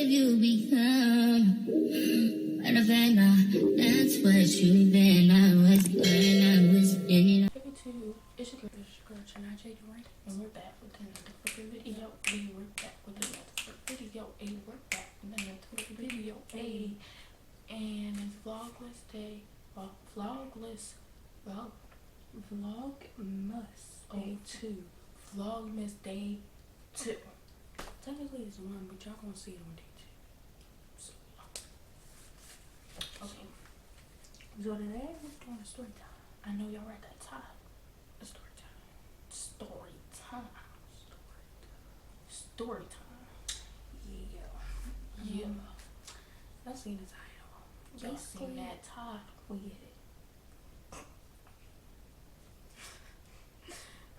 you become. But if I know that's what you've been, I was good, I was in. It's your girl, Chanache, right? And we're back with another fucking video. We're back with another video. We're back with another video. And it's Vlogmas Day. Vlogmas Day 2. Vlogmas Day 2. Technically it's 1, but y'all gonna see it on day 2. So, okay. So today we're doing a story time. I know y'all read that time. A story time. Story time. Story time. Yeah. Y'all seen the title. Y'all seen that title. We get it.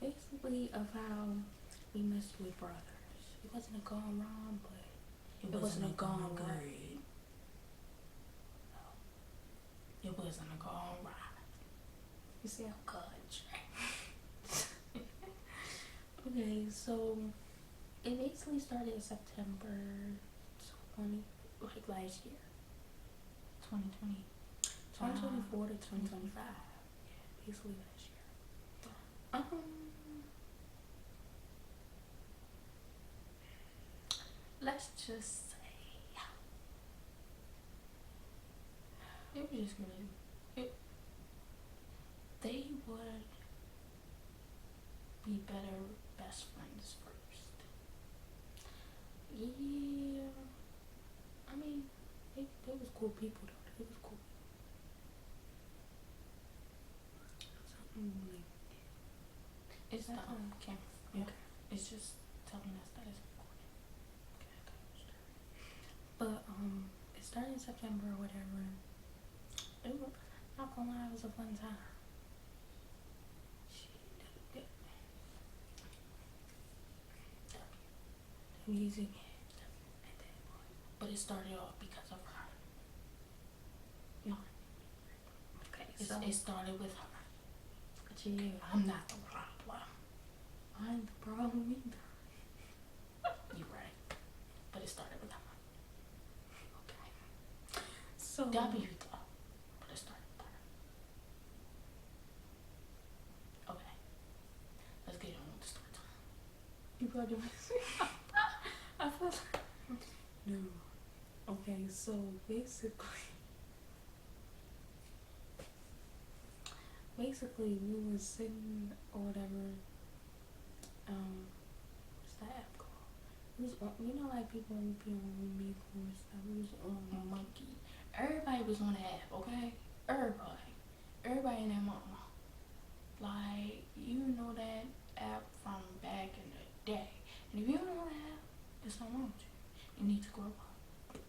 Basically of how we messed with brothers. It wasn't a gone wrong, but it wasn't a gone right. No. It wasn't a gone right. You see how country. Okay, so it basically started in September 20, like last year. 2020. 2024 to 2025. Yeah, basically last year. Let's just say it was just really they would be better best friends first. Yeah, I mean they was cool people though. They was cool. Something like it's the camera. Yeah. Okay. It's just telling us that it's recording. But it started in September or whatever. It was, not gonna lie, it was a fun time. Music, but it started off because of her. No. Okay, so it started with her. But yeah, I'm not the problem. I'm the problem either. You're right. But it started with her. Okay. So W thought, but it started with her. Okay. Let's get on with the story time. You probably want to see. I feel like no. Okay, so basically we were sitting or whatever. What's that app called? It was on, you know, like people be on Omegle and stuff. We was on Monkey. Everybody was on the app, okay? Everybody and their mama. Like, you know that app from back in the day. And if you don't know that app, there's something wrong with you. You need to grow up.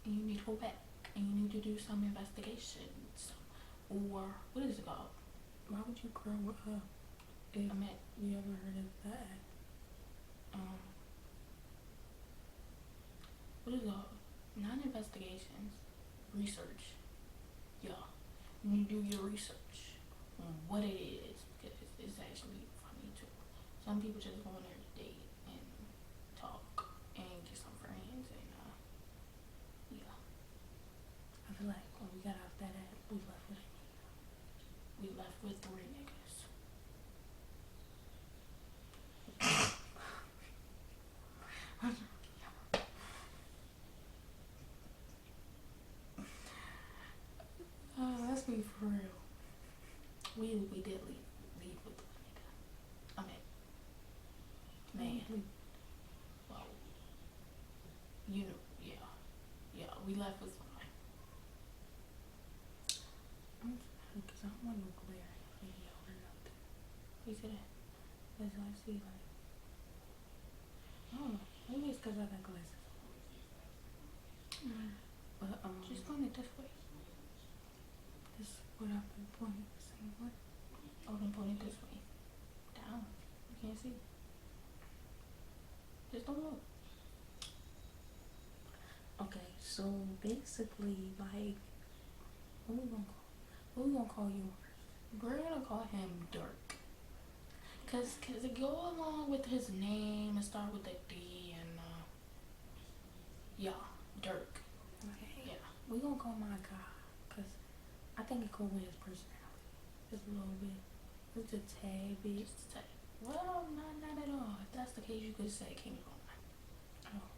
And you need to go back. And you need to do some investigations. Or, what is it called? Why would you grow up if you ever heard of that? What is it called? Not investigations. Research. Yeah. You do your research on what it is. Because it's actually funny too. Some people just go in there to date and talk and get some friends and yeah. I feel like when we got off that app, we left with a nigga. We left with 3 niggas. Let's be for real. We did leave with 1 nigga. I mean, man. Well, you know, yeah, we left with 1. Because I don't want no glare in the video or nothing. You see that? Because I see like, I don't know. Maybe it's because I got glasses. But just point it this way. This is what I've been pointing. Saying what? Oh, then point it this way. Down. You can't see. Just don't look. Okay, so basically, like, what we gonna call yours? We're gonna call him Dirk. Cause it go along with his name and start with a D and yeah. Dirk. Okay. Yeah. We gonna call my guy, cause I think it goes with his personality. Just a little bit. Just a tad bit. Just to say, well, not at all. If that's the case, you could say King Kong. Oh.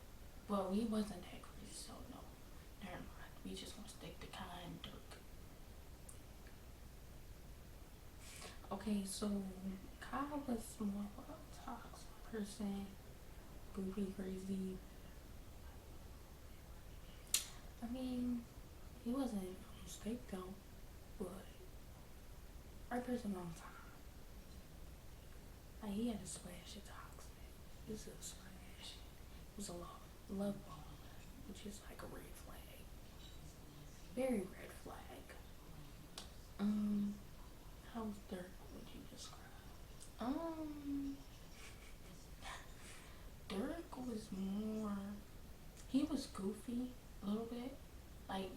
Well, we wasn't that crazy, so no. Never mind. We just gonna stick to Kai and Dirk. Okay, so Kyle was more of a toxic person, goofy, crazy. I mean, he wasn't a mistake though, but right person, wrong time. Like he had a splash of toxic. It was a splash. It was a love bomb, which is like a red flag. Very red flag. How's Dirk? Would you describe? Um, Dirk was more. He was goofy a little bit, like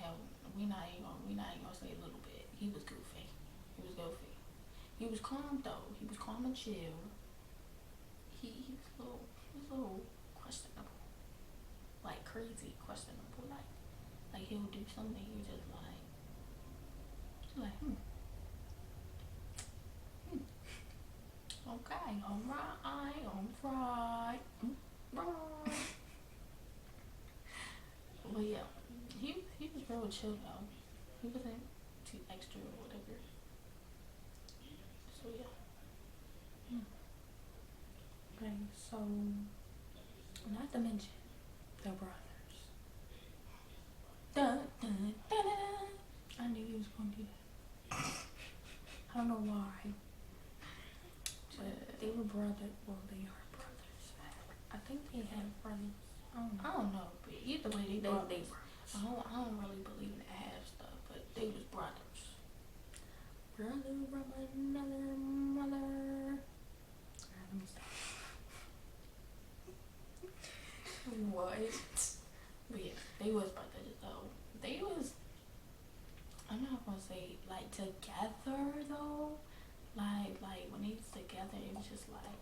hell. We not even gonna say a little bit. He was goofy. He was goofy. He was calm though. He was calm and chill. He was a little questionable, like crazy questionable. Like he'll do something you just like okay, alright. Right. Well, yeah, he was real chill though. He wasn't too extra or whatever. So yeah. Okay, so not to mention the brothers. Dun, dun, dun, dun. I knew he was gonna do that. I don't know why, but they were brothers. Well, they are brothers. I think they have brothers. I don't know, but either way, they brothers. brothers. I don't really believe in the half stuff, but they was brothers. Brother from another mother. Alright, let me stop. What? But yeah, they was brothers though. They was. I'm not gonna say like together though. Like when they was together, it was just like.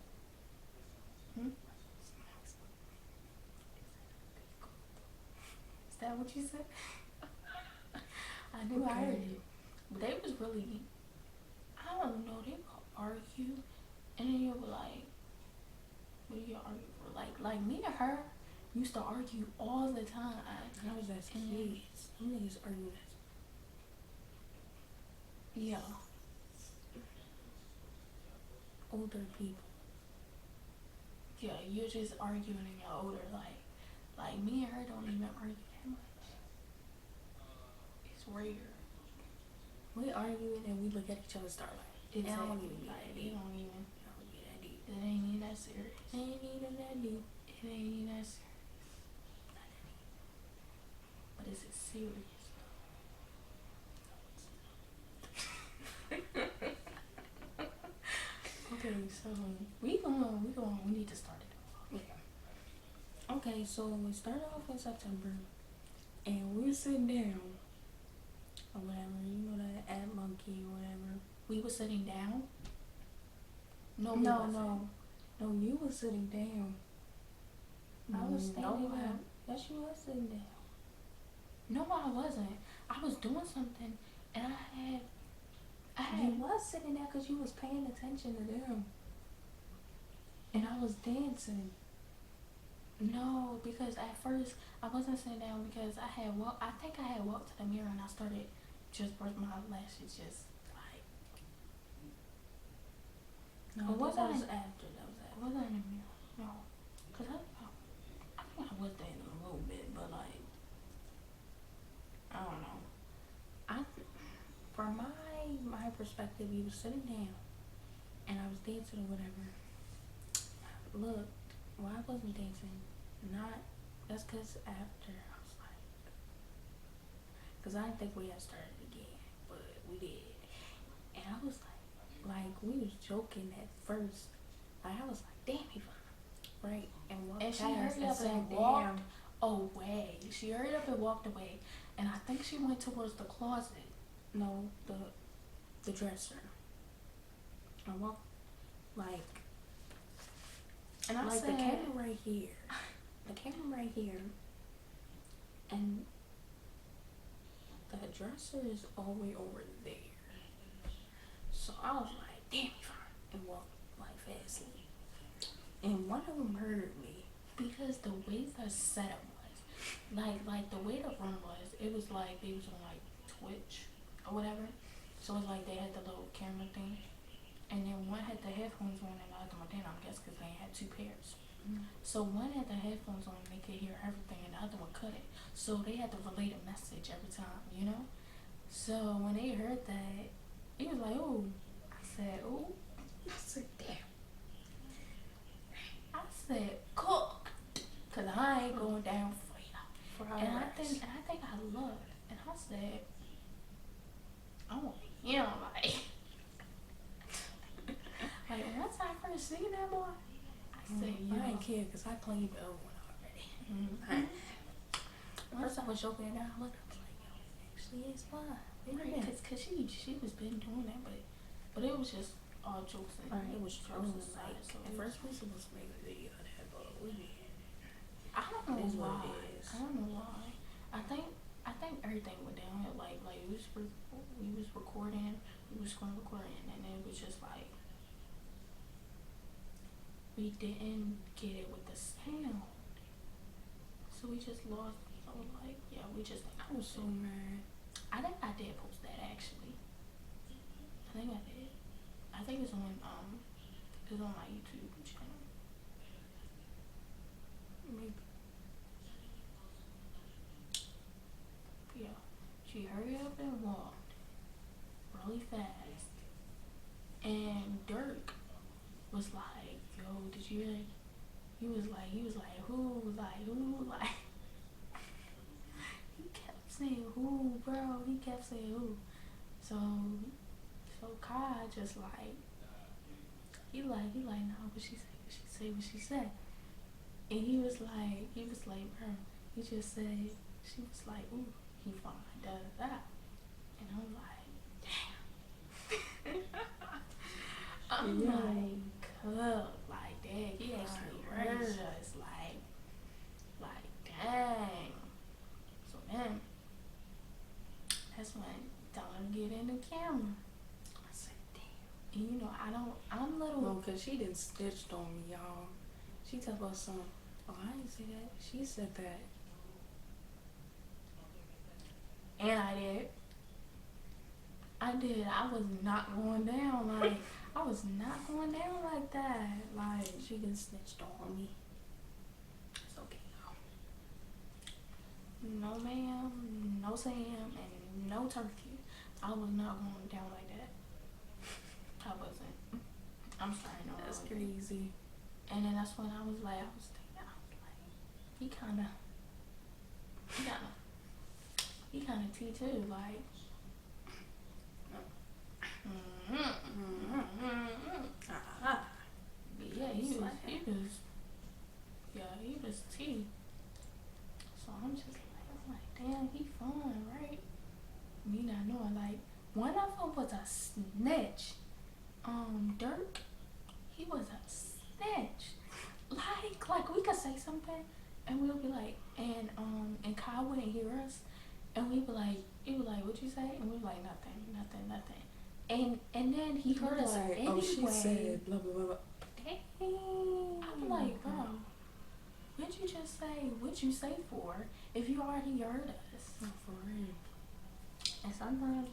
Is that what you said? I knew I heard you. But they was really. I don't know. They would argue, and then you were like, "What do you argue for?" Like me and her used to argue all the time. That was as kids. Them niggas arguing as Yeah. older people. Yeah, you're just arguing and you're older. Like me and her don't even argue that much. It's rare. We arguing and we look at each other, start like, Exactly. it don't even be Like, that it deep. don't even. It don't be that deep. It ain't even that serious. It ain't even that deep. It ain't even that serious. But is it serious? Okay, so we need to start it off. Yeah. Okay, so we started off in September, and we were sitting down, or whatever. You know that ad monkey or whatever. We were sitting down. No, you were sitting down. I was standing up. Yes, you was sitting down. No, I wasn't. I was doing something, and I had. You was sitting there because you was paying attention to them. And I was dancing. No, because at first I wasn't sitting down because I think I had walked to the mirror and I started just brush my lashes just like. No, But that was I after. That was after. was I in the mirror? No, cause I think I was dancing a little bit, but like I don't know. From my perspective, you was sitting down, and I was dancing or whatever. Look, why I wasn't dancing? That's cause after I was like, cause I didn't think we had started again, but we did, and I was like we was joking at first. Like I was like, damn, he fine, right? And walked And she past hurried up sat and down. walked away. She hurried up and walked away, and I think she went towards the closet. No, the dresser. I walked like, and I like said, the camera right here. The camera right here. And that dresser is all the way over there. So I was like, damn, he fine. And walked like fastly. And one of them heard me because the way the setup was, like the way the room was, it was like they was on like Twitch or whatever. So it's like they had the little camera thing, and then one had the headphones on and the other one didn't. I guess because they had two pairs. So one had the headphones on and they could hear everything, and the other one couldn't. So they had to relay the message every time, you know. So when they heard that, it was like, oh, I said, oh, I said, damn. I said, cook, cause I ain't going down for you. And I think I looked, and I said, oh, you know, like once I first seen that boy, I said, I ain't care, cause I cleaned the other one already. First I was joking, and I looked, I was like, yo, actually it's fine. Right, cause she was been doing that, but it was just all jokes and it was jokes aside. So at first we supposed to make a video of that, but we I don't know why. What I don't know why. I think everything went down. Like we was recording, we was going to record, and then it was just like we didn't get it with the sound, so we just lost. I was like, yeah, we just. I was so mad. I think I did post that actually. I think I did. I think it's on my YouTube channel. Maybe. Yeah, she hurried up and walked really fast, and Dirk was like, "Yo, did you hear?" He was like, who, like. He kept saying who, bro. He kept saying who. So Kai just like, he like, nah, what she said. And he was like, bro, he just said, she was like, ooh, he fine, da da da. And I'm like, damn. I'm like, dang, he actually heard us, like, dang. So then, that's when tell him to get in the camera. I said, damn. And you know, I'm little. No, cause she didn't stitched on me, y'all. She talked about some. Oh, I didn't say that. She said that. And I did. I was not going down. Like, I was not going down like that. Like, she didn't snitched on me. It's okay, y'all. No ma'am, no Sam, and no turkey. I was not going down like that. I wasn't. I'm sorry, no. That's crazy. And then that's when I was like, he kinda T too, like. Yeah, he was T. So I'm just like, damn, he fun, right? Me not knowing, like, one of them was a snitch. Dirk, he was a snitch. Like we could say something, and we'll be like, and Kyle wouldn't hear us, and he would like, what'd you say? And we were like, nothing. And then he heard us like, anyway. Oh, she said blah blah blah. Dang. I'm like, bro, what'd you just say? What'd you say for? If you already heard us. Oh, for real. And sometimes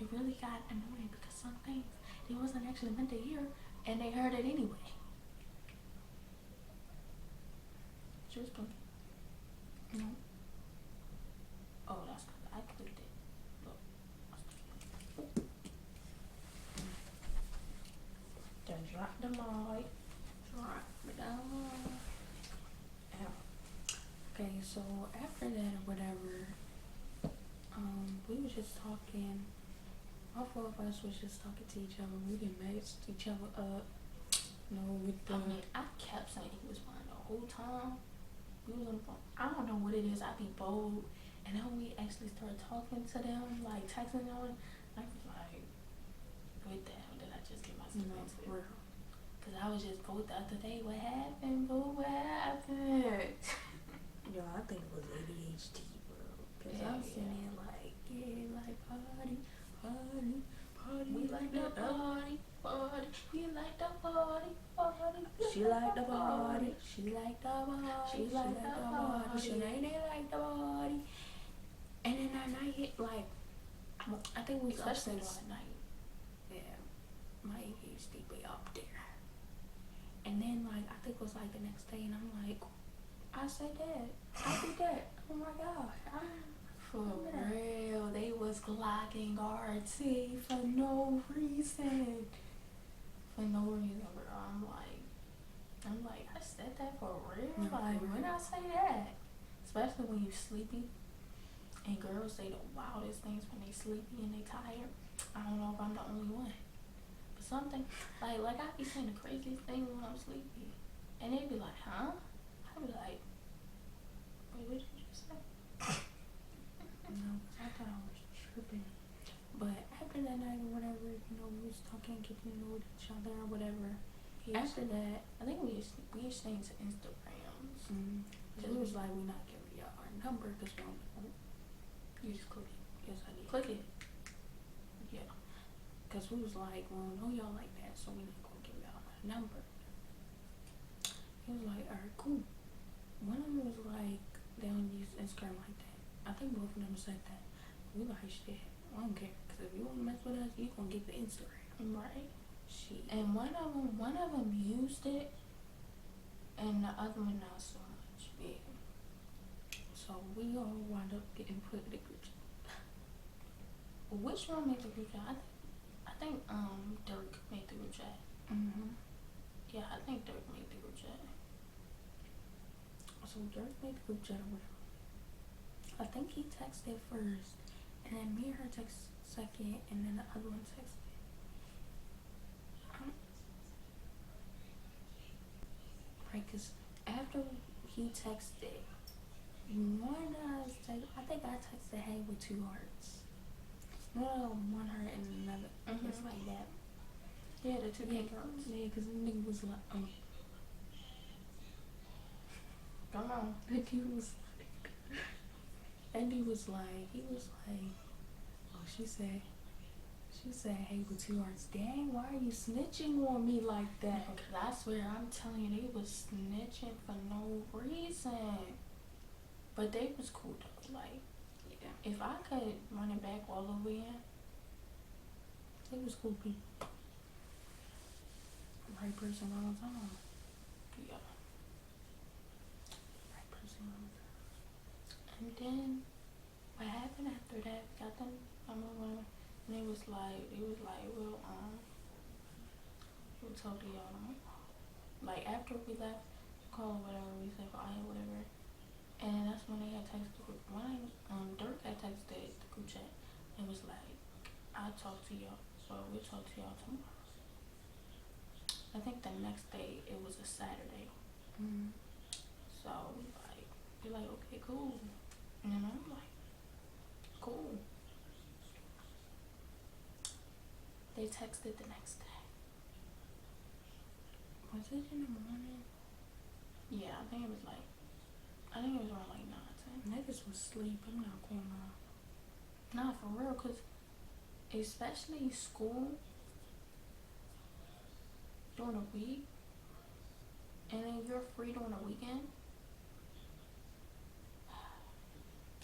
it really got annoying because some things they wasn't actually meant to hear, and they heard it anyway. Just blinking. No. Oh, that's because I clicked it. Look. Done dropped the mic. Drop it down. Okay, so after that or whatever, we was just talking. All four of us was just talking to each other. We didn't mess each other up. You know, with the. I kept saying he was fine the whole time. We was on the phone. I don't know what it is. I be bold, and then when we actually started talking to them, like texting them, I was like, "What the hell did I just get myself into?" Because I was just bold the other day. What happened, boo? What happened? Yo, I think it was ADHD, bro. Cause I'm sitting there like, yeah, like party, party, party. We like the party, party. We like the party, party. She like the party. She like the party. She like the party. She like the party. And then that night hit like, I think we was up Especially since on night. yeah, my ADHD way up there. And then like I think it was like the next day, and I'm like, I said that, I did that. Oh my god, For real, they was glocking RT for no reason. For no reason, bro. I'm like, I said that for real? No, like, for when real. I say that? Especially when you sleepy. And girls say the wildest things when they sleepy and they tired. I don't know if I'm the only one. But something, like I be saying the craziest things when I'm sleepy. And they be like, huh? I be like, wait, what did you just say? No, cause I thought I was tripping. But after that night or whatever, you know, we was talking, getting to know each other or whatever. Yes. After that, I think we exchanged Instagrams. it was like, we not giving y'all our number because we don't. You just click it. Yes, I did. Click it. Yeah. Cause we was like, we don't know y'all like that, so we not gonna give y'all our number. He was like, alright, cool. One of them was like, they don't use Instagram like that. I think both of them said that. We like, shit, I don't care. Cause if you wanna mess with us, you gonna get the Instagram. Right. Shit. And one of them used it, and the other one not so much. Yeah. So we all wound up getting put in the group chat. Which one made the group chat? I think Dirk made the group chat. Yeah, I think Dirk made the group chat. So Dirk made the group chat or whatever. I think he texted first, and then me and her text second, and then the other one texted. Right, cause after he texted, one I think I texted hey with 2 hearts. One heart and another. It's like that. Yeah, the two pink hearts. Yeah, cause the nigga was like, Come on. and he was like, oh, she said, hey with 2 hearts. Dang, why are you snitching on me like that? Cause I swear, I'm telling you, they was snitching for no reason. But they was cool though. Like, Yeah, if I could run it back all the way in, they was cool people. Right person, wrong time. yeah. Right person, wrong time. And then what happened after that? Got them. I remember when it was like, we'll talk to y'all tomorrow. Like after we left, call or whatever, we said bye or whatever. And that's when they had texted the group. Dirk had texted the group chat and was like, I'll talk to y'all. So we'll talk to y'all tomorrow. I think the next day it was a Saturday. So like, we're like, okay, cool. And then I'm like, cool. They texted the next day. Was it in the morning? Yeah, I think it was around like 9, 10. Niggas was asleep, I'm not going on. Nah, for real, cause especially school during the week, and then you're free during the weekend.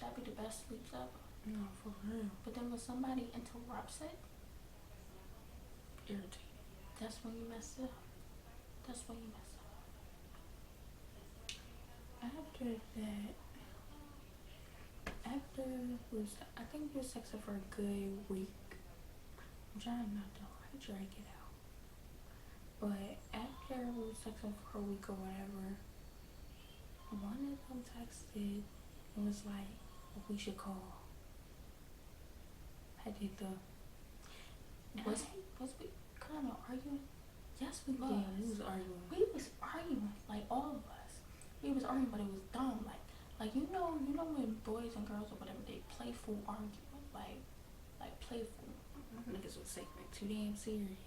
That'd be the best sleeps ever. No, for real. But then when somebody interrupts it, Irritating. that's when you mess up. That's when you mess up. After that, I think we was texting for a good week. I'm trying not to drag it out. But after we was texting for a week or whatever, one of them texted and was like, we should call. I did the. Was we kind of arguing? Yes, we was. Yeah, we was arguing. We was arguing, like all of us. We was arguing, but it was dumb. Like you know when boys and girls or whatever, they playful argument, like playful. Niggas would say like too damn serious.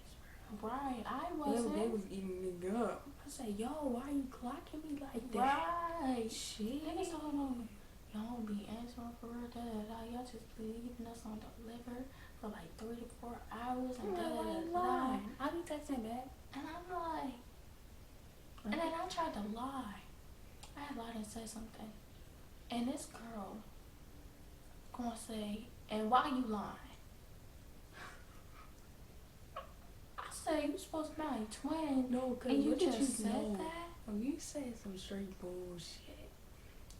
Right, I wasn't. They was eating me up. I said, yo, why you clocking me like that? Right. Shit. Niggas don't know. Y'all be in nice one for real, y'all just leaving us on the liver for like 3 to 4 hours and I be texting back. And I'm like, and then I tried to lie. I had lied and said something. And this girl gonna say, and why you lying? I said, you supposed to be my twin. No, cause and you what did just you said know? that? Oh, you said some straight bullshit.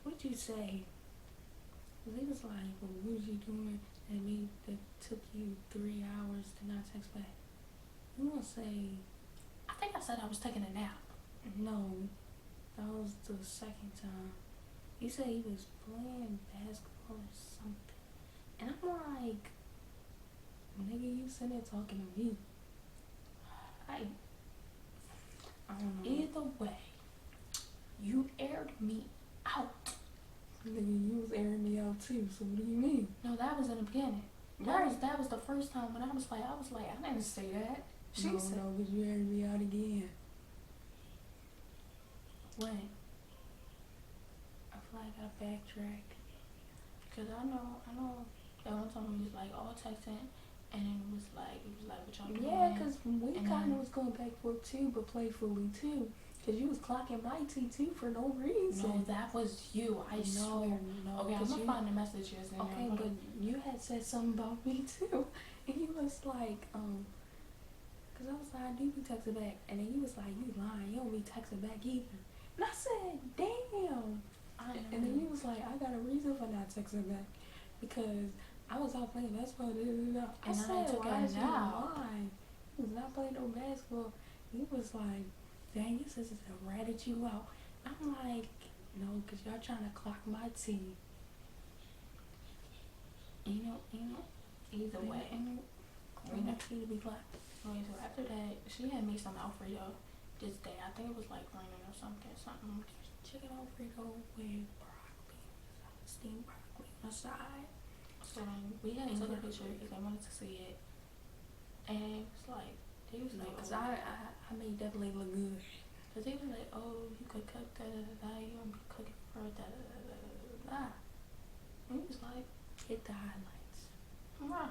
What'd you say? Cause he was like, well, what was you doing that took you 3 hours to not text back? You gonna say, I think I said I was taking a nap. no, that was the second time. You said he was playing basketball or something. And I'm like, nigga, you sitting there talking to me. I don't know. Either way, you aired me out. Nigga, you was airing me out too, so what do you mean? No, that was in the beginning. Right. That was the first time when I was like, I didn't say that. She said, No, but you aired me out again. when? I feel like I backtrack. Cause I know that one time we was like all texting, and then it was like what y'all doing? Yeah, cause we And kind then- of was going back and forth too, but playfully too. Cause you was clocking my tea too for no reason. No, that was you. I swear. No. Okay, I'm cause gonna find the messages. And okay, but you had said something about me too, and you was like, cause I was like, I do be texting back, and then you was like, you lying, you don't be texting back either. And I said, damn. And then you was like, I got a reason for not texting back, because I was out playing basketball. I And said, took why it is you out. lying? You was not playing no basketball. You was like, dang, your sisters have ratted you out. I'm like, no, cause y'all trying to clock my tea. You know, either way, we not tea to be clocked. okay, so after that, she had me some Alfredo this day. I think it was like raining or something. Chicken Alfredo with broccoli, steamed broccoli on the side. So we had took a picture because they wanted to see it, and it was like they was No, like, cause I made definitely look good. cause they was like, oh, you could cook you don't be cooking for and he was like, Hit the highlights. right.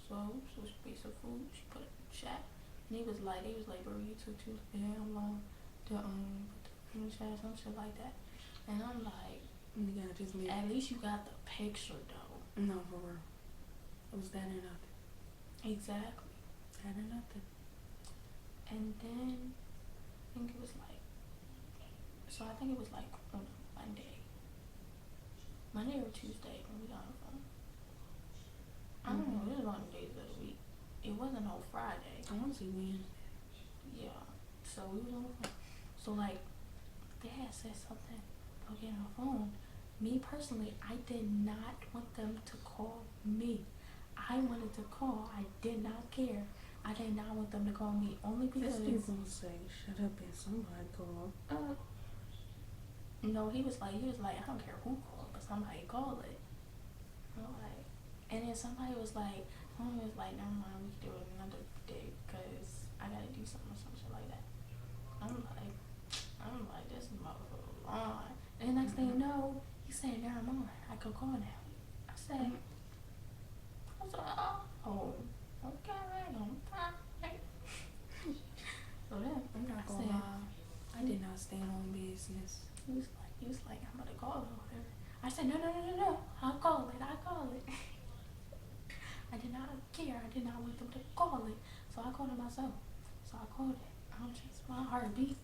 So she piece of food, she put it in the chat, and they was like, bro, you took too damn long to put the food in the chat, some shit like that, and I'm like, You gotta just make. at least you got the picture though. No, for real. It was that or nothing. Exactly. That or nothing. And then I think it was like on Monday or Tuesday when we got on the phone. I don't know, it was one of the days of the week. It wasn't on Friday. I want to see Wednesday. Yeah. So we was on the phone. So like they had said something about getting on the phone. Me personally, I did not want them to call me. I wanted to call. I did not care. I did not want them to call me only because This dude gonna say, shut up and somebody call. No, he was like, I don't care who called, but somebody called it. I'm like, and then somebody was like, never mind, we can do it another day because I gotta do something or some shit like that. I'm like, this motherfucker on. And the next thing you know, he said, never mind, I could call now. I said, oh, okay, right. So then, I'm not gonna lie. I did not stand on business. He was like, I'm about to call it or whatever. I said, no, I'll call it. I did not care. I did not want them to call it. So I called it myself. So I called it. I'm just my heartbeat.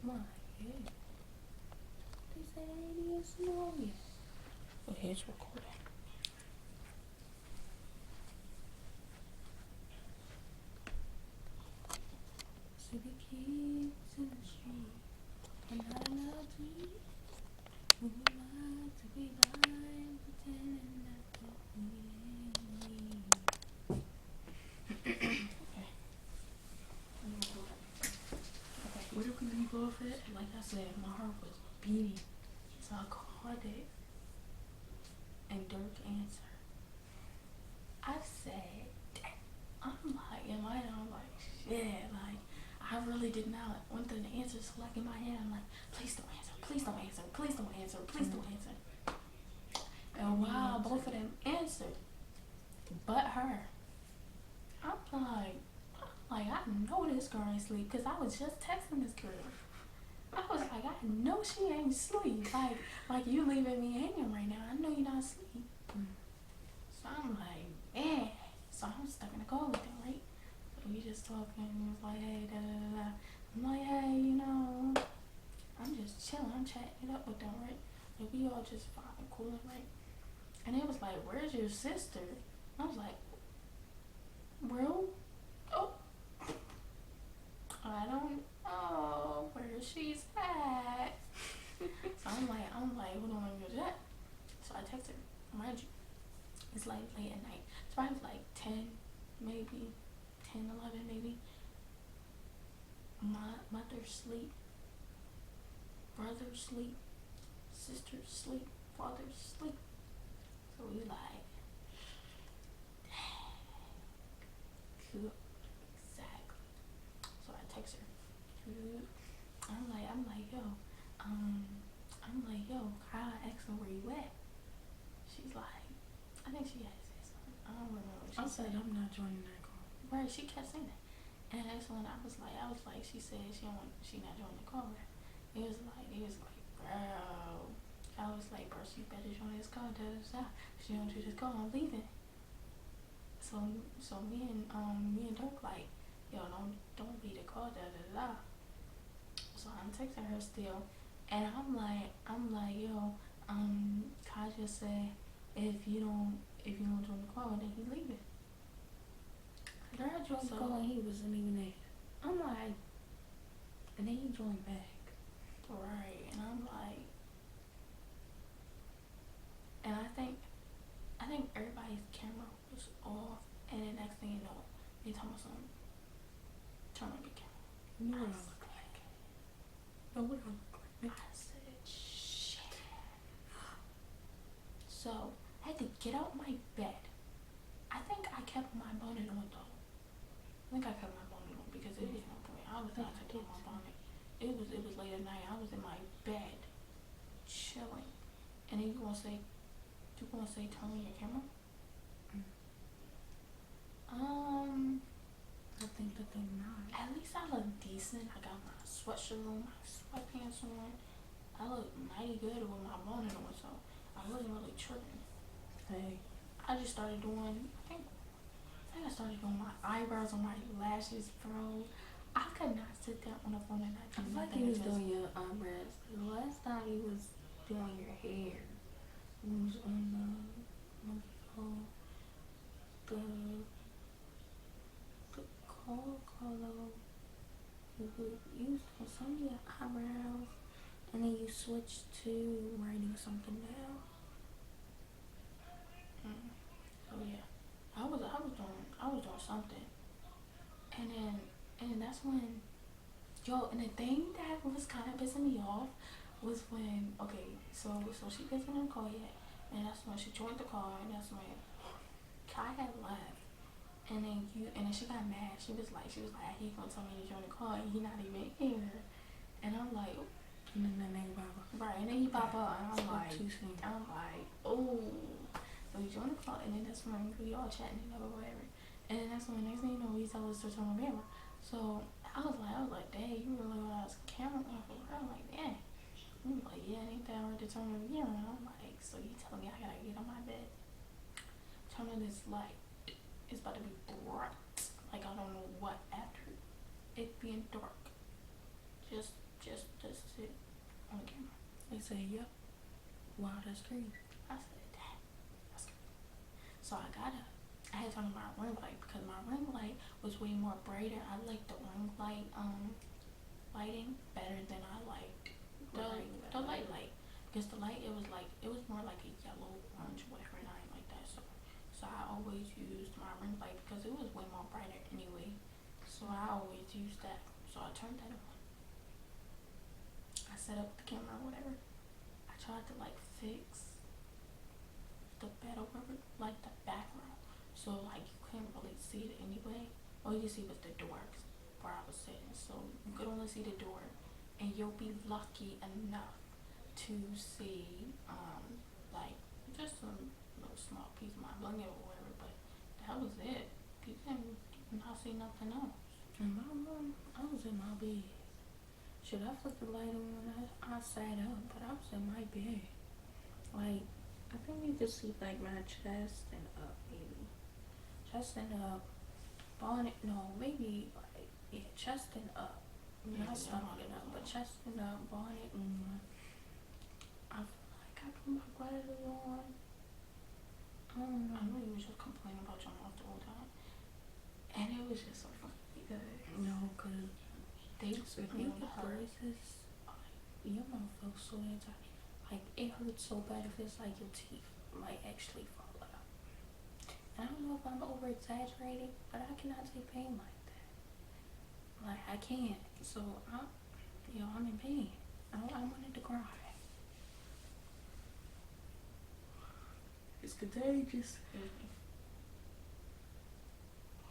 My God. They said it ain't even snow yet. But here's recording. See the kids in the street. And not enough to eat. Who am I to be blind, pretending that we Where did we leave off at? Like I said, my heart was beating. So I called it. And Dirk answered. I said, I'm like, shit, like, I really did not want them to answer. So like in my head, I'm like, please don't answer. please don't answer, please don't answer, please don't answer. And while both of them answered, but her, I'm like, I know this girl ain't sleep because I was just texting this girl. I was like, I know she ain't sleep. Like you leaving me hanging right now. I know you're not asleep. So I'm like, man. So I'm stuck in the car with them, right? So we just talking. And he was like, hey, da da da da. I'm like, hey, I'm just chilling. I'm chatting it up with them, right? Like we all just fucking cooling, right? And it was like, where's your sister? I was like, bro, oh, I don't know where she's at. So I'm like, hold on, let me go that. So I text her, mind you, it's like late at night. It's probably like 10, maybe 10, 11, maybe. My mother sleep, brother sleep, sister sleep, father sleep. So we like, cool, exactly. So I text her. I'm like, yo, Kyle asked her where you at. She's like, I think she had to say something. I don't remember what she said. I'm not joining that call. Right, she kept saying that. And that's when I was like, she said she not joining the call. Right? It was like, bro. I was like, bro, she better join this call. Da, da, da. She don't do this call, I'm leaving. So me and Dirk like, yo, don't leave the call. Da da da. So I'm texting her still, and I'm like, yo, Kai just said if you don't join the call, then he leaving. Girl joined the call and he wasn't even there. I'm like, and then he joined back. Right, and I'm like, and I think everybody's camera was off, and the next thing you know, they told me something. Turn on your camera. You know what I look like. Know what I look like. I said, shit. So I had to get out my bed. I think I kept my bonnet on though. Because it was no point. I was not taking my bonnet. It was late at night. I was in my bed, chilling. And then you gonna say turn on your camera? I think that they're not. At least I look decent. I got my sweatshirt on, my sweatpants on. I look mighty good with my bonnet on, so I wasn't really tripping. Hey. I just started doing, I think I started doing my eyebrows and my lashes, bro. I could not sit there on the phone and not do I like nothing. you was doing your eyebrows. The last time you was doing your hair, it was on the color. You used on some of your eyebrows, and then you switched to writing something down. So yeah, I was doing something, and then that's when, and the thing that was kind of pissing me off was when, so she wasn't in the call yet, and that's when she joined the call, and that's when Kai had left, and then she got mad. She was like, he gonna tell me to join the call, and he not even here, and I'm like, and then that nigga pop up. Right, and then he pop up, and I'm like, oh. So we joined the call, and then that's when we all chatting or whatever, and then that's when next thing you know, he told us to turn on camera. So I was like, dang, you really want us camera on for real? I'm like, dang. He was like, yeah, it ain't that hard to turn on the camera. And I'm like, so you telling me I gotta get on my bed, turn on this light, it's about to be bright, like I don't know what, after it being dark, just to sit on the camera. They say, yep. Wow, that's crazy. I said, dang, that's crazy. So I had to turn on my ring light because my ring light was way more brighter. I like the ring light lighting better than I liked the light because the light, it was more like a yellow, orange, whatever, and I ain't like that. So I always used my ring light because it was way more brighter anyway. So I always used that. So I turned that on. I set up the camera or whatever. I tried to fix the bed or whatever, like the background. So you couldn't really see it anyway. All you see was the door where I was sitting. So you could only see the door, and you'll be lucky enough to see like just a little small piece of my blanket or whatever, but that was it. You didn't not see nothing else. In my room, I was in my bed. Should I flick the light on when I sat up, but I was in my bed. Like, I think you could see like my chest and up, maybe. Chest and up. Bonnet, no, maybe like, yeah, chest and up. Not stomach and up, but chest and up, bonnet on. I feel like I put my glasses on. I don't know. I know you was just complaining about your mouth the whole time. And it was just so funny because No, cause they if you get braces, your mouth feels so tight. Like it hurts so bad if it's like your teeth might actually fall out. And I don't know if I'm over exaggerating, but I cannot take pain like that. Like I can't. So I'm in pain. I wanted to cry. It's contagious.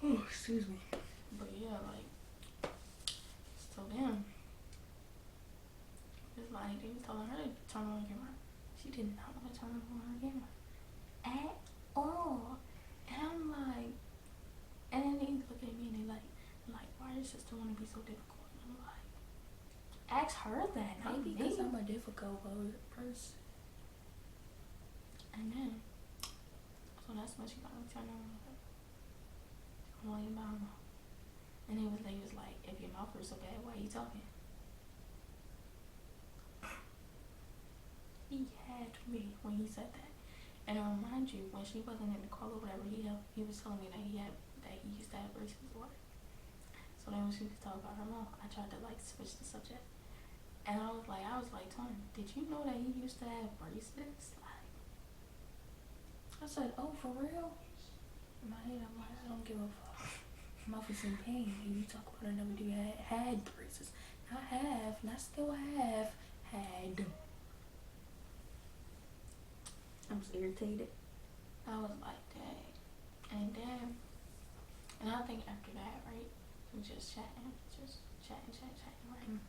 Oh, excuse me. But yeah, like, so then, it's like, they was telling her to turn on the camera. She did not want to turn on her camera. At all. And I'm like, and then they look at me and they like, why does your sister want to be so difficult? And I'm like, ask her that, not maybe me. because I'm a difficult person. And then, so that's when she got me turn on. I'm like, mama. And they was like, if your mouth hurts so bad, why are you talking? He had me when he said that. And I remind you, when she wasn't in the call or whatever, he was telling me that he used to have braces or whatever. So then when she was talking about her mouth, I tried to like switch the subject. And I was like, Tony, did you know that he used to have braces? Like, I said, oh, for real? In my head, I'm like, I don't give a fuck. Mouth is in pain. And you talk about another dude had braces. I have, and I still have had. I was irritated. I was like, dang. And then, and I think after that, right, we just chatting, right? Mm.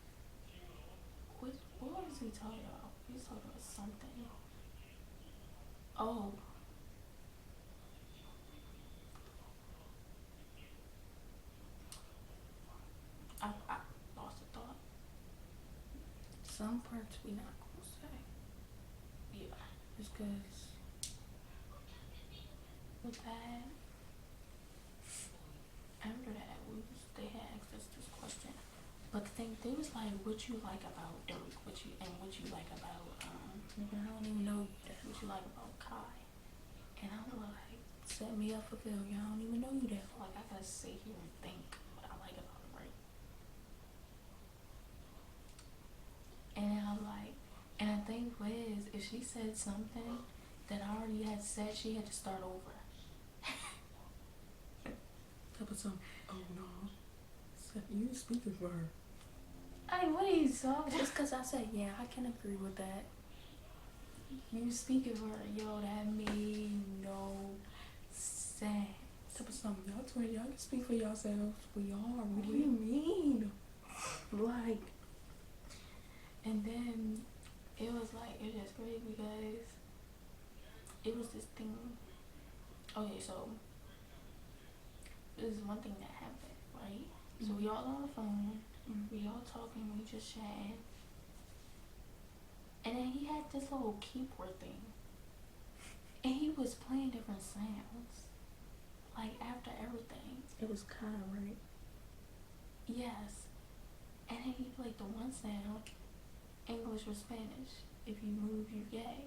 What was he talking about? He was talking about something. Oh. I lost a thought. Some parts we not gonna say. Yeah. Just cause With that, after that, they had asked us this question. But the thing, they was like, what you like about Dirk? What you like about, nigga, I don't even know that. what you like about Kai? And I'm like, Set me up for failure. I don't even know you that. like, I gotta sit here and think what I like about him, right? And I'm like, and the thing was, if she said something that I already had said, she had to start over. Type of something. Oh no. You speaking for her. Hey, what are you talking? Just cause I said, yeah, I can agree with that. You speaking for her, yo, that made no sense. Type of something. Y'all can speak for yourselves. We are. What do you mean? Like, And then it was just great because it was this thing. Okay, so this is one thing that happened, right? Mm-hmm. So we all on the phone, we all talking, we just chatting. And then he had this little keyboard thing. And he was playing different sounds. Like after everything. it was kind of right. Yes. And then he played the one sound, English or Spanish. If you move, you gay.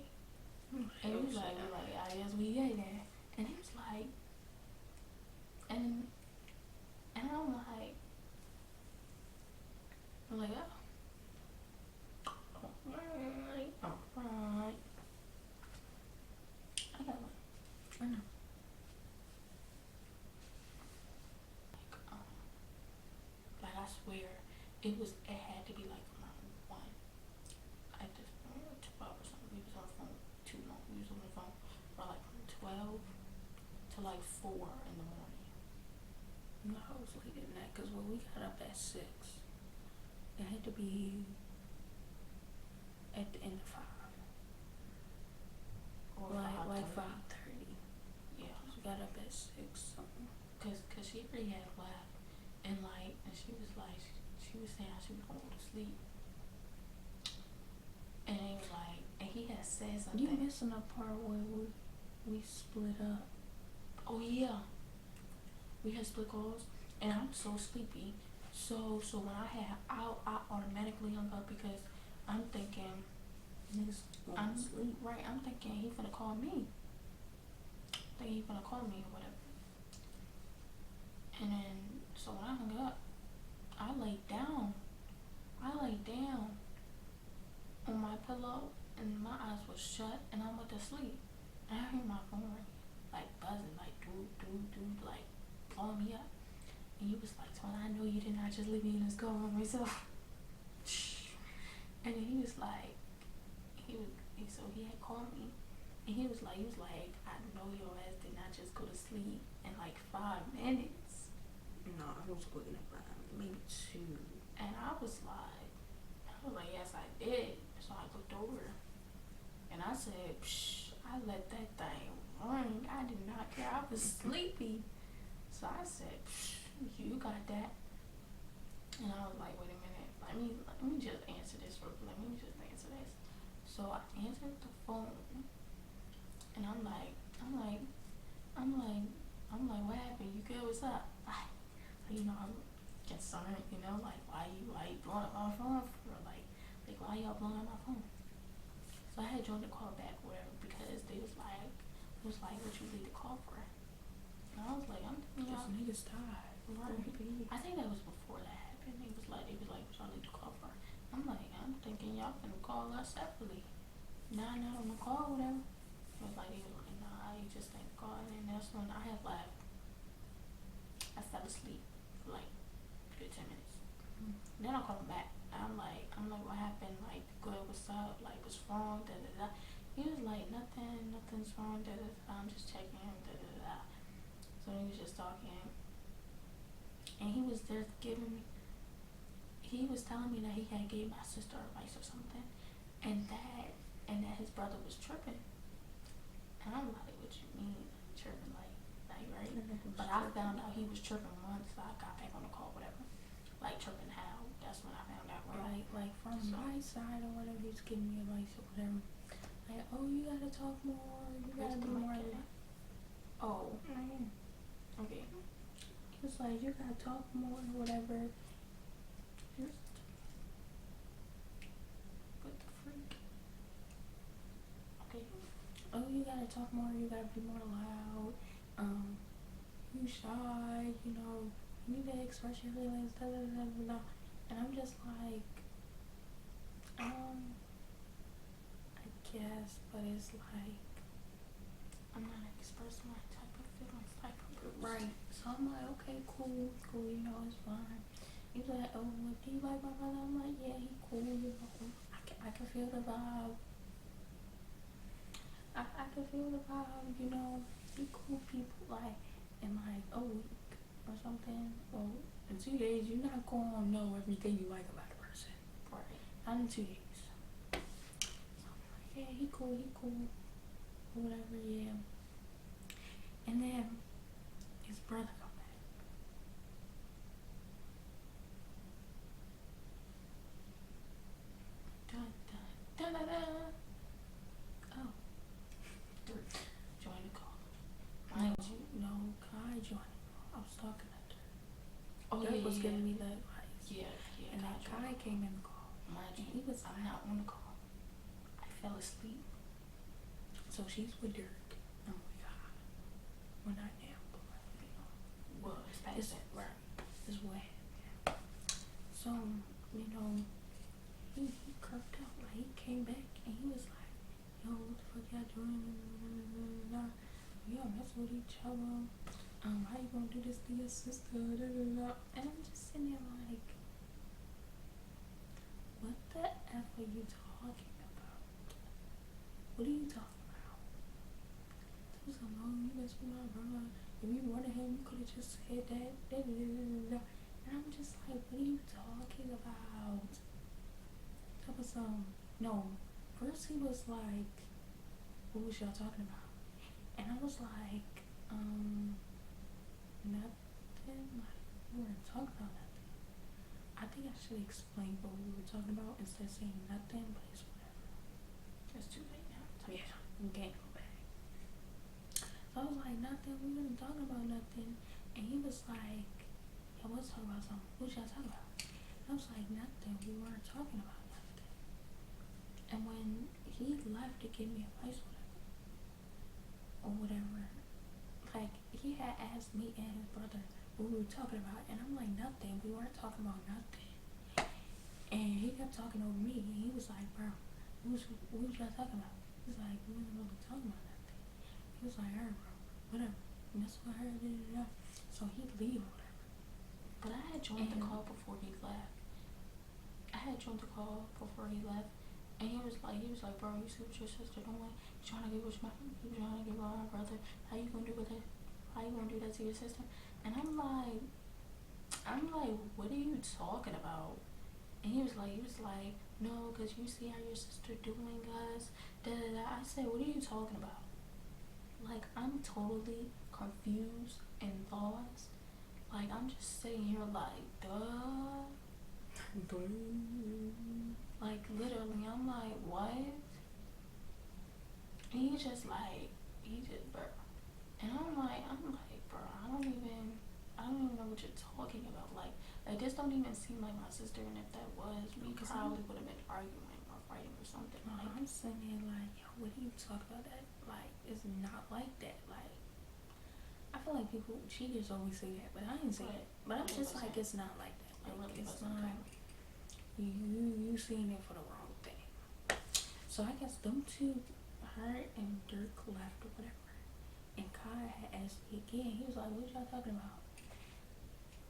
And he was like, I guess we gay then. And he was like, and I'm like, oh. Alright. I got one. I know. Like I swear, it had to be like around 1 at this point, or 12 or something. We was on the phone too long. We was on the phone for like from 12 to like 4 in the morning. No, I was later than that because when we got up at 6, it had to be at the end of 5. she was saying she was going to sleep. And he was like, and he had said something. You missing a part where we split up. Oh yeah, we had split calls, and I'm so sleepy. So when I automatically hung up because I'm thinking, I'm sleep. right. I'm thinking he finna call me. He finna call me or whatever. And then so when I hung up, I laid down. On my pillow, and my eyes were shut, and I went to sleep. And I heard my phone ring, like buzzing, like doo, like blowing me up. And he was like, "Tony, I know you did not just leave me in this car by myself." And then he was like, so he had called me, and he was like, "I know your ass did not just go to sleep in like 5 minutes." No, I was looking at 5, maybe 2. And I was like, "Yes, I did." So I looked over, and I said, "Psh, I let that thing ring. I did not care. I was sleepy." So I said, "Psh, you got that." And I was like, "Wait a minute. Let me just answer this. So I answered the phone, and I'm like, "What happened? You good? What's up?" I'm concerned. Like why you blowing up my phone for? Like why y'all blowing up my phone? So I had joined the call back, whatever, because they was like, "What you leave the call for?" And I was like, Just niggas tired. Right. I think that was before that happened. They was like, "What y'all need to call for?" I'm thinking y'all finna call us separately. Nah, not on the call, whatever. They was like, "Nah, you just ain't calling." And that's when I had left. I fell asleep for like a good 10 minutes. Then I called him back. I'm like, "What happened? Like, good, what's up? Like, what's wrong? Da da da." He was like, "Nothing's wrong. Da da da. I'm just checking. Da da da." So he was just talking, and he was just he was telling me that he had gave my sister advice or something, and that his brother was tripping. And I'm like, "What you mean tripping? Like right?" But I found out he was tripping once I got back on the call, whatever. Like tripping how? That's when I found out. Right? Like from my side or whatever, he's giving me advice or whatever. Like, "Oh, you gotta talk more. You gotta be more." Oh. Okay. He was like, "You gotta talk more or whatever." What the freak? Okay. "Oh, you gotta talk more. You gotta be more loud. You shy. You need to express your feelings." Da da da da da. And I'm just like, I guess, but it's like, I'm not expressing my type of feelings, type of person. Right. So I'm like, okay, cool, it's fine. He's like, "Oh, do you like my brother?" I'm like, "Yeah, he cool, I can feel the vibe. I can feel the vibe, he cool people, like, in like a week or something, or in 2 days, you're not gonna know everything you like about a person. Right. Not in 2 days. So I'm like, "Yeah, he cool, or whatever, yeah." And then his brother come back. Dun dun dun dun dun. Oh. Join the call. No, Kai joined the call. I was talking to her. Oh, Dirk was yeah. giving me the advice. Yeah. And then Kai came in the call. Mind And you, he was I'm not on the call. I fell asleep. So she's with Dirk. Oh my God. We're not now, but Well, it's past that. right. This is what happened. So, he kirked out. Like, he came back and he was like, "Yo, what the fuck y'all doing? We all mess with each other. How you gonna do this to your sister? Da, da, da." And I'm just sitting there like, what the F are you talking about? What are you talking about? He was like, "No, you mess with my brother. If you wanted him, you could have just said that. Da, da, da, da, da." And I'm just like, what are you talking about? That was, no. First he was like, "What was y'all talking about?" And I was like, nothing. Like, we weren't talking about nothing. I think I should explain what we were talking about instead of saying nothing, but it's whatever. It's too late now. Yeah, we can't go back. So I was like, nothing, we weren't talking about nothing. And he was like, yeah, let's talk about something. What y'all talking about? And I was like, nothing, we weren't talking about nothing. And when he left to give me advice or whatever, like, he had asked me and his brother what we were talking about, and I'm like, nothing, we weren't talking about nothing. And he kept talking over me, and he was like, bro, what was y'all talking about? He's like, we wasn't really talking about nothing. He was like, alright, bro, whatever. And that's what I heard. So he'd leave or whatever. But I had joined the call before he left. And he was like, bro, you see what your sister doing? You trying to get with my brother? How you gonna do with it? How you gonna do that to your sister? And I'm like, what are you talking about? And he was like, no, cause you see how your sister doing, guys. Da da da. I said, what are you talking about? Like, I'm totally confused and lost. Like, I'm just sitting here like, duh. Like, literally, I'm like, what? And he just, bro. And I'm like, bro, I don't even know what you're talking about. Like, this don't even seem like my sister, and if that was, we probably would have been arguing or fighting or something. Like, I'm sitting there like, yo, what are you talking about? That, like, it's not like that. Like, I feel like people, cheaters always say that, but I didn't say that. But I'm just like, it's not like that. Like, it's not, you seen it for the wrong thing. So I guess them two, her and Dirk left or whatever. And Kai had asked me again. He was like, what y'all talking about?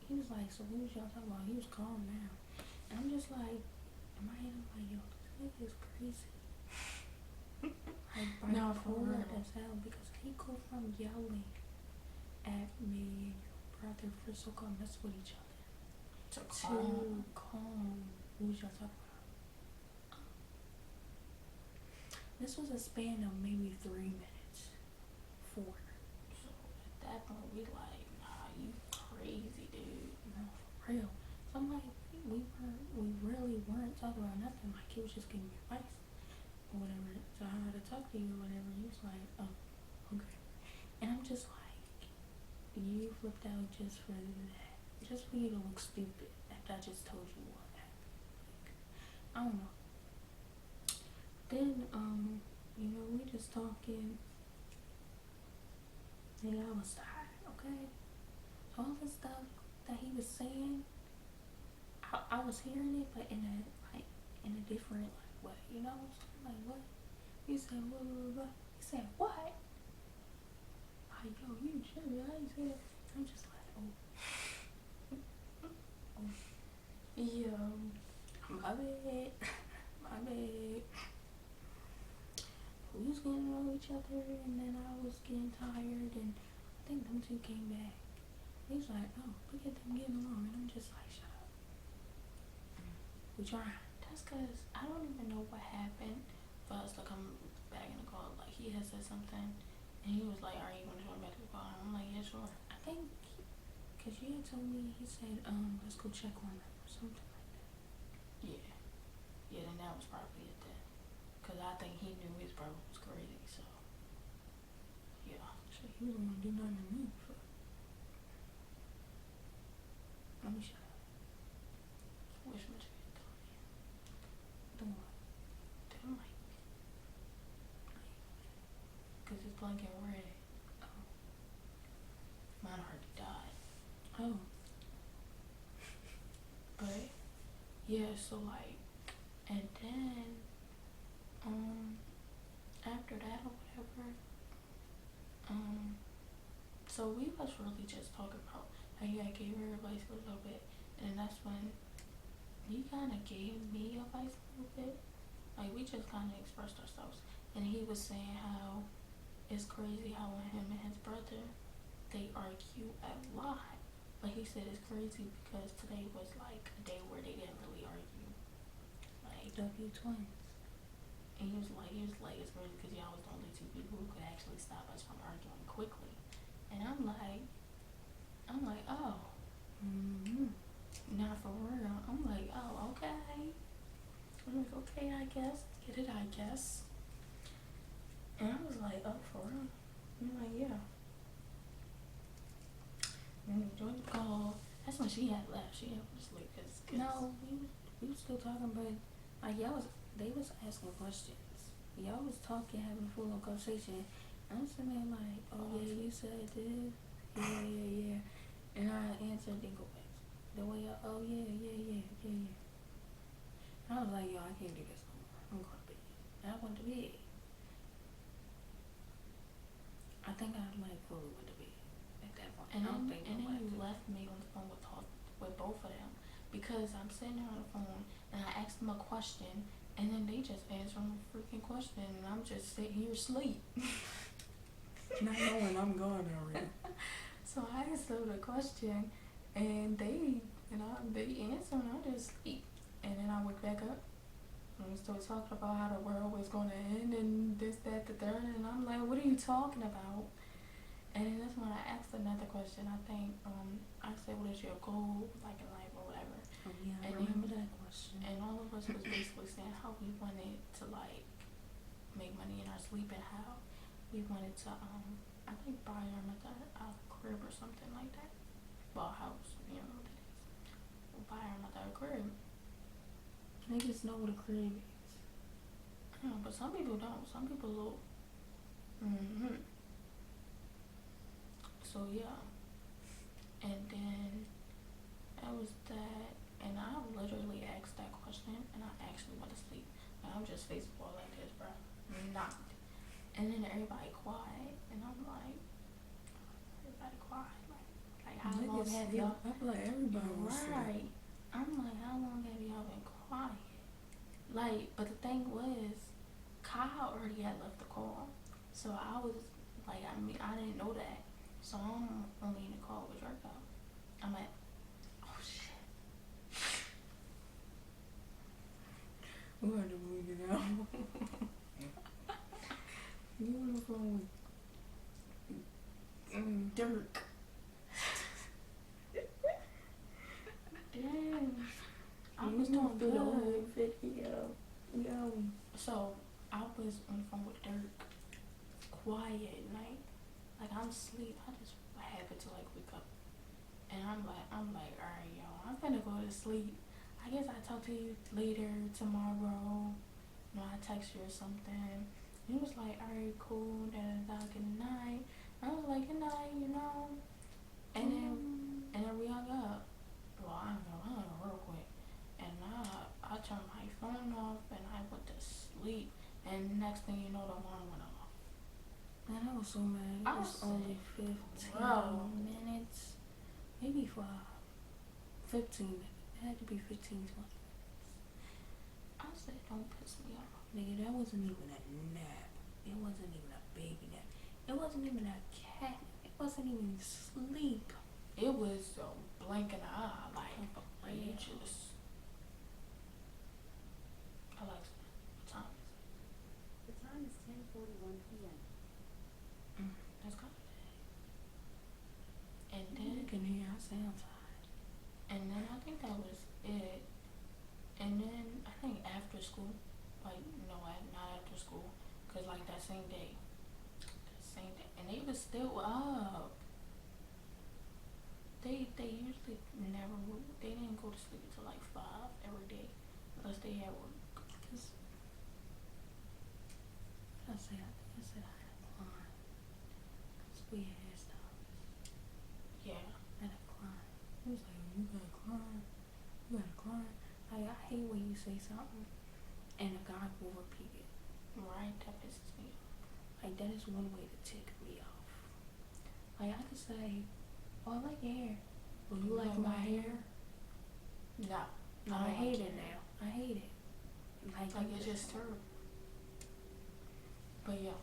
He was like, so what was y'all talking about? He was calm now. And I'm just like, in my head, I'm like, yo, this nigga is crazy. Like, no, for real. As hell, because he go from yelling at me and your brother for so-called mess with each other to calm. What was y'all talking about? This was a span of maybe 3 minutes. 4. So at that point, we like, nah, you crazy, dude. No, for real. So I'm like, we really weren't talking about nothing. Like, he was just giving me advice or whatever, so how to talk to you or whatever. He was like, oh, okay. And I'm just like, you flipped out just for that, just for you to look stupid after I just told you what happened. Like, I don't know. Then, we just talking. Nigga, I was tired, okay? All the stuff that he was saying, I was hearing it, but in a different way, you know? Like, what? He said, what? He said, what? Like, yo, you tripping? I ain't said it. I'm just like, oh. Yo, My bad. My bad. We was getting to know each other, and then I was getting tired, and I think them two came back. He's like, oh, look at them getting along, and I'm just like, shut up. We trying. that's cause I don't even know what happened for us to come back in the call. Like, he had said something, and he was like, are you gonna join back to the call? And I'm like, yeah, sure. I think, cause you had told me, he said, let's go check on her or something like that. Yeah, then that was probably it then. Cause I think he knew his brother was crazy, so yeah. So he wasn't gonna do nothing to me. So. Let me shut up. Wish much good though. Don't lie. Damn, like, cause his blanket red. Oh. Mine already died. Oh. But yeah, so like, and then after that or whatever, so we was really just talking about how you had gave her advice a little bit, and that's when he kind of gave me advice a little bit. Like, we just kind of expressed ourselves, and he was saying how it's crazy how when him and his brother, they argue a lot. But he said it's crazy because today was like a day where they didn't really argue. Like, W twins. and he was like, it's crazy because y'all was the only two people who could actually stop us from arguing quickly. And I'm like, oh, Mm-hmm. not for real. I'm I'm like, okay, I guess. Get it, I guess. And I was like, oh, for real? I'm like, yeah. And we joined the call. That's when she had left. She had went to sleep. No, we was still talking, but like they was asking questions. Y'all was talking, having a full on conversation. I'm sitting there like, oh yeah, you said this, yeah, and I answered and go back. The way, oh yeah. And I was like, yo, I can't do this no more. I'm going to bed. And I went to bed. I think I like fully went to bed at that point. And then you left me on the phone with both of them because I'm sitting there on the phone and I asked them a question and then they just answered a freaking question and I'm just sitting here asleep. Not knowing I'm gone already. So I asked them the question and they answered and I just sleep. And then I wake back up and we started talking about how the world was going to end and this, that, the third. And I'm like, what are you talking about? And then that's when I asked another question. I think I said, what is your goal, like in life or whatever? Oh yeah, I and remember that question. And all of us was basically saying how we wanted to like make money in our sleep and how we wanted to I think buy our mother a crib or something like that. Well, house, you know what it is. We'll buy our mother a crib. Niggas know what a crib is. Yeah, but some people don't. Some people look. So yeah, and then that was that, and I literally asked that question, and I actually went to sleep. And I'm just facing the wall like this, bro. Not. And then everybody quiet, and I'm like, everybody quiet, like how long have y'all? I feel like everybody was right. I'm like, how long have y'all been quiet? Like, but the thing was, Kyle already had left the call, so I was like, I didn't know that. So I'm only in the call with Draco. I'm like, oh shit. We're going to move it out. You on the phone with Dirk. Damn. I was doing good. The whole video. Yo. So I was on the phone with Dirk. Quiet night. Like I'm asleep. I just happened to like wake up. And I'm like, alright, yo, I'm gonna go to sleep. I guess I'll talk to you later tomorrow. You know, I text you or something. He was like, alright, cool, good night. I was like, good night, you know. And then we hung up. Well, I hung up real quick. And I turned my phone off and I went to sleep. And next thing you know, the alarm went off. Man, I was so mad. It was only 15 minutes. Maybe 15 minutes. It had to be 15, 20 minutes. I said, don't piss me off. Nigga, that wasn't even a nap. It wasn't even a baby nap. It wasn't even a cat. It wasn't even sleep. It was a blink in the eye. Like you just. Alexa, what time is it? The time is 10:41 p.m. That's good. And then You can hear I sound tired. And then I think that was it. And then I think after school, like no, not after school, cause like that same day, and they was still up. They usually never, they didn't go to sleep until like 5 every day, unless they had work. Cause I said I had a climb. Cause we had hairstylists. Yeah. I had a climb. He was like, you gotta climb. You gotta climb. Like, I hate when you say something and a guy will repeat it. Right, that pisses me off. Like, that is one way to tick me off. Like, I could say, oh, I like your hair. Well, you like my hair? No. I hate it now. I hate it. Like it's just terrible. But yeah.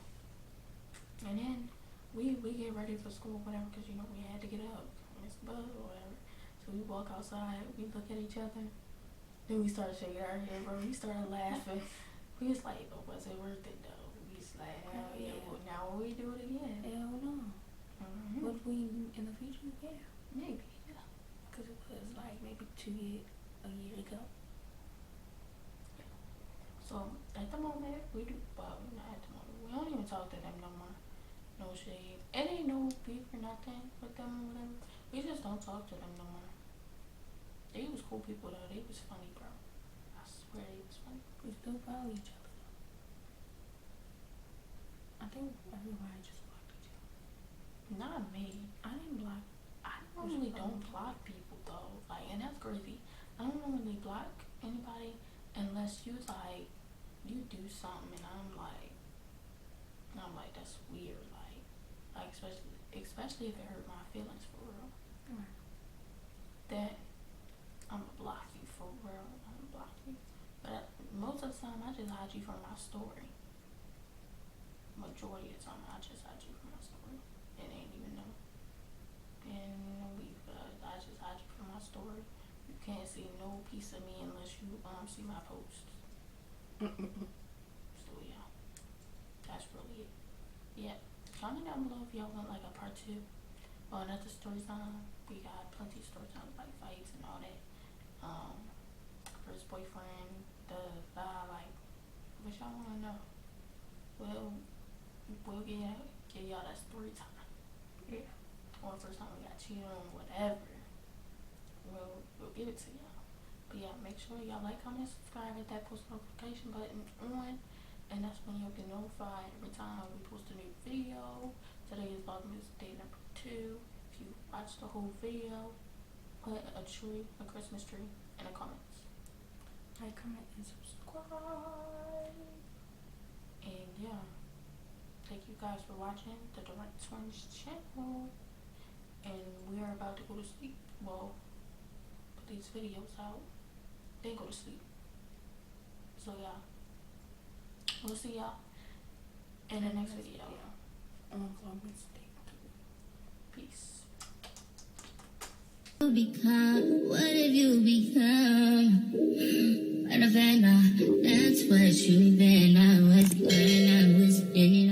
And then we get ready for school, whatever, because you know we had to get up. Miss Buzz or whatever. So we walk outside, we look at each other. Then we started shaking our head, bro. We started laughing. We was like, but was it worth it though? We was like, hell yeah. Well, now will we do it again? Hell no. Would we in the future? Yeah. Maybe, yeah. Because it was like maybe a year ago. So at the moment we do, well, not at the moment. We don't even talk to them no more. No shade. It ain't no beef or nothing with them or whatever. We just don't talk to them no more. They was cool people though. They was funny, bro. I swear they was funny. We still follow each other. I think everybody just blocked each other. Not me. I didn't block. I normally don't block people though. Like, and that's crazy. I don't normally block anybody unless you like you do something and I'm like that's weird. Like especially if it hurt my feelings for real. Right. That I'm gonna block you for real. I'm gonna block you. But most of the time I just hide you from my story. Majority of the time I just hide you from my story. It ain't even know. And I just hide you from my story. You can't see no piece of me unless you see my posts. So yeah, that's really it. Yeah, comment down below if y'all want like a part 2 or another story time. We got plenty of story times like fights and all that. First boyfriend, like what y'all wanna know? We'll give y'all that story time. Yeah. Or first time we got cheated on, whatever. We'll give it to y'all. But yeah, make sure y'all like, comment, subscribe, hit that post notification button on, and that's when you'll get notified every time we post a new video. Today is Vlogmas day number 2. If you watch the whole video, put a Christmas tree in the comments. Like, comment, and subscribe. And yeah, thank you guys for watching the Direct Twins channel. And we are about to go to sleep. Well, put these videos out, then go to sleep. So yeah, we'll see y'all in the next video. On Vlogmas Day 2. Peace. Become what